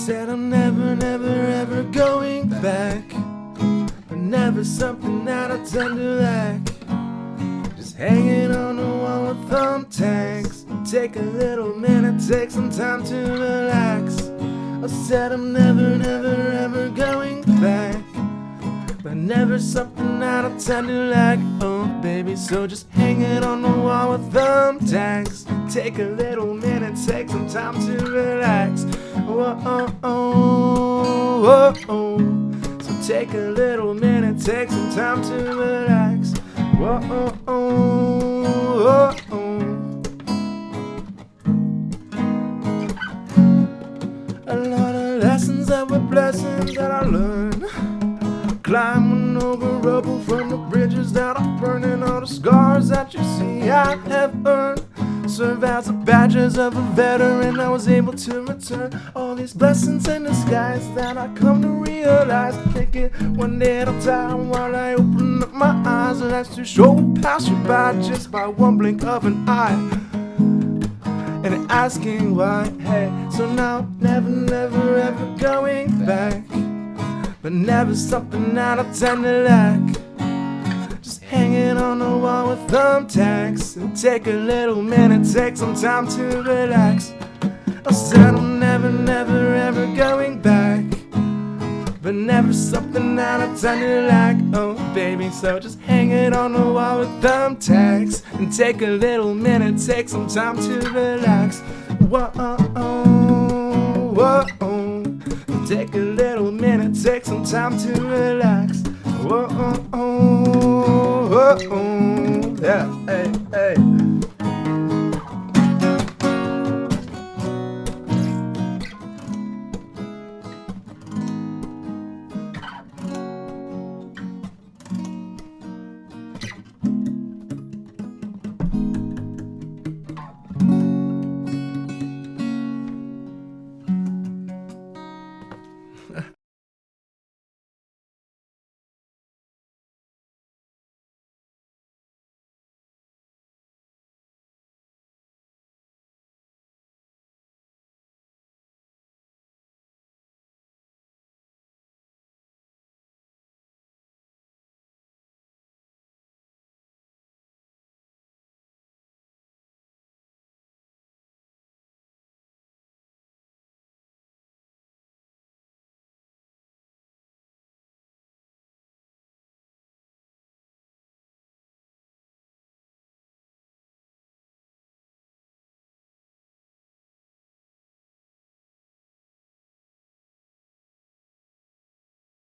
said I'm never, never, ever going back, but never something that I tend to lack. Just hanging on the wall with thumbtacks. Take a little minute, take some time to relax. I said I'm never, never, ever going back, but never something that I tend to lack. Oh baby, so just hanging on the wall with thumbtacks. Take a little minute, take some time to relax. Whoa, oh, oh, oh, oh. So take a little minute, take some time to relax. Whoa, oh, oh, oh, oh. A lot of lessons that were blessings that I learned, climbing over rubble from the bridges that are burning. All the scars that you see I have earned serve as the badges of a veteran. I was able to return all these blessings in disguise that I come to realize. Take it one day at a time while I open up my eyes. Life's too short, will pass you by just by one blink of an eye, and asking why. Hey, so now never, never, ever going back, but never something that I tend to lack. Just hanging on the wall with thumbtacks. And take a little minute, take some time to relax. I said I'm never, never, ever going back, but never something that I tend to lack. Oh baby, so just hanging on the wall with thumbtacks. And take a little minute, take some time to relax. Whoa, oh, oh, whoa, oh. Take a little minute, take some time to relax. Whoa, oh, oh, oh, oh. Yeah, hey.